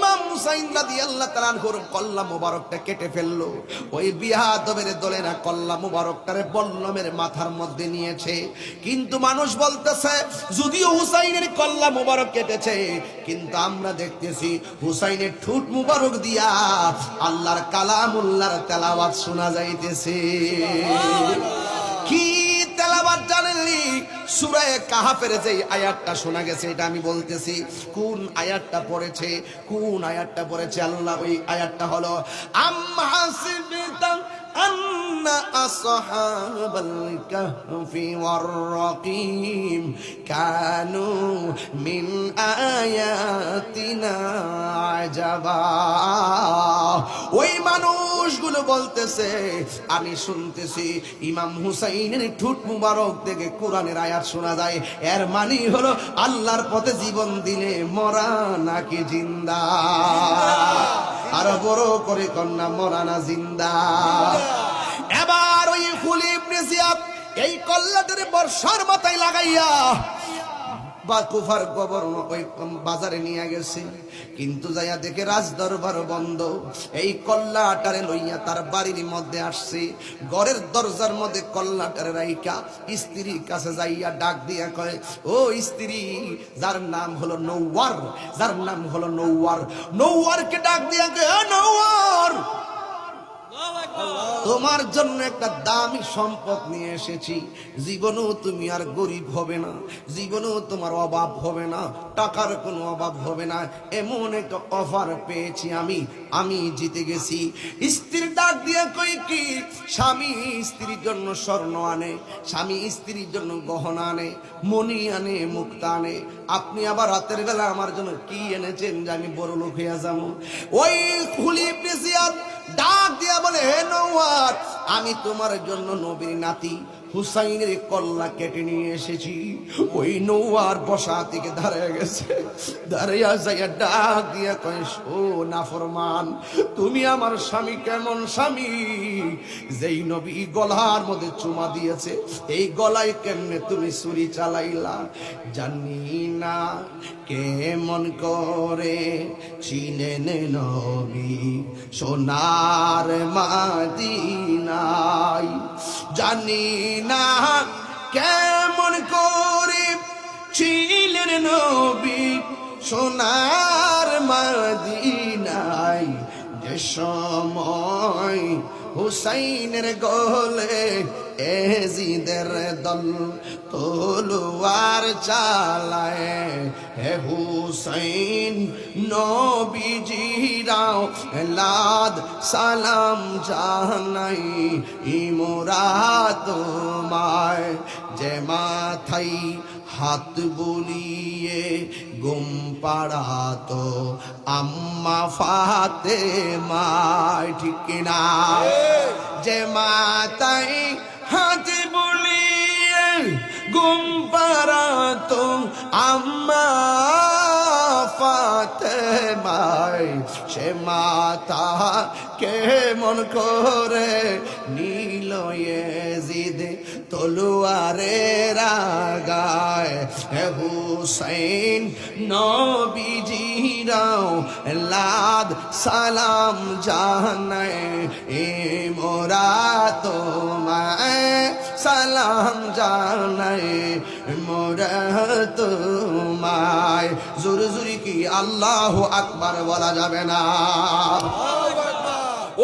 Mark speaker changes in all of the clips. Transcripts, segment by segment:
Speaker 1: ইমাম হুসাইন রাদিয়াল্লাহু তাআলা আনহুর কল্লা মুবারকটা কেটে ফেললো। ওই বিয়াদবের দলেরা কল্লা মুবারকটারে বল্লমের মাথার মধ্যে নিয়েছে। কিন্তু মানুষ বলতেছে যদিও হুসাইনের কল্লা মুবারক কেটেছে, কিন্তু আমরা দেখতেছি হুসাইনের ঠোঁট মুবারক দিয়া আল্লাহর কালামুল্লাহর তেলাওয়াত শোনা যাইতেছে। কি তেলাওয়াত জানেননি? সূরা কাহাফের যে আয়াতটা শোনা গেছে, এটা আমি বলতেছি কোন আয়াতটা পড়েছে, কোন আয়াতটা পড়েছে আল্লাহ। ওই আয়াতটা হলো আমহাসিবতাম আন্না আসহাবাল কাহফি ওয়ার রাকিম কানু মিন আয়াতিনা আজাবা। ওই মানুষগুলো বলতেছে, আমি শুনতেছি ইমাম হুসাইনের ঠোঁট মুবারক থেকে কোরআনের আয়াত শোনা যায়। এর মানে হলো আল্লাহর পথে জীবন দিলে মরা নাকি জিন্দা। আর বড় করে কন্যা মরা না জিন্দা। এবার ওই খুলি ইবনে জিয়াদ এই কল্লাটারে বর্ষার মাথায় লাগাইয়া বা কুফার গভর্নর ওই বাজারে নিয়ে গেছে। কিন্তু যাইয়া দেখে রাজ দরবার বন্ধ। এই কল্লাটারে লইয়া তার বাড়ির মধ্যে আসছে। ঘরের দরজার মধ্যে কল্লাটারে রাইকা স্ত্রীর কাছে যাইয়া ডাক দিয়া কয়, ও স্ত্রী, যার নাম হলো নওয়ার, যার নাম হলো নওয়ার, নওয়ারকে ডাক দিয়া কয়, ও নওয়ার, তোমার জন্য একটা দামি সম্পদ নিয়ে এসেছি। জীবনেও তুমি আর গরিব হবে না, জীবনেও তোমার অভাব হবে না, টাকার কোনো অভাব হবে না। এমন একটা অফার পেয়েছি আমি জিতে গেছি। স্ত্রীর ডাক দিয়ে কই কি, স্বামী স্ত্রীর জন্য স্বর্ণ আনে, স্বামী স্ত্রীর জন্য গহনা আনে, মণি আনে, মুক্তা আনে। আপনি আবার রাতের বেলা আমার জন্য কি এনেছেন যে আমি বড় লোক হইয়া যাবো? ওই খুলি ইবনে জিয়াদ ডাক দিয়া বলে, হে নওয়ার, আমি তোমার জন্য নবীর নাতি হুসাইনের কল্লা কেটে নিয়ে এসেছি। ওই নওয়ার বসা থেকে দাঁড়িয়ে গেছে, দাঁড়িয়ে যাইয়া ডাক দিয়া কয়, ও নাফরমান, তুমি আমার স্বামী কেমন স্বামী? যেই নবী গলার মধ্যে চুমা দিয়েছে, এই গলায় কেমনে তুমি ছুরি চালাইলা? জানি না কেমন করে চিনেন নবী সোনার মদিনায়, জানি না কেমন করে ছিলেন নবী সোনার মদিনায়। যে সময় হুসাইনের গলে এজিদের দল তলোয়ার চালায়, হে হুসাইন নবীজিরাও লাদ সালাম জানাই ইমরা তোমায়। যে মাথাই হাত বুলিয়ে গুম পাড়াতো আম্মা ফাতেমায়, ঠিক কিনা? যে মাথাই হাত বুলিয়ে গুম পাড়াতো আম্মা ফাতেমায়, সে মাতা কেমন করে নীল ইয়াজিদ তলোয়ারের আগায়। হে হুসাইন নবীজিরাও লাদ সালাম জানায় মোরা তোমায়, সালাম জানায় মোরা তোমায়। জোরে জোরে কি আল্লাহু আকবার বলা যাবে না?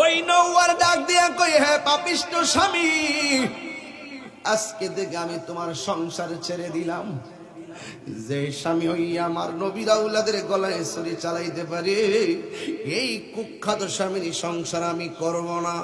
Speaker 1: ওই নওয়ার ডাক দিয়া কই, হে পাপিষ্ট স্বামী, আজকে থেকে আমি তোমার সংসার ছেড়ে দিলাম। যে স্বামী হইয়া আমার নবীর আওলাদের গলায় ছুরি চালাইতে পারে, এই কুখ্যাত স্বামীর সংসার আমি করব না।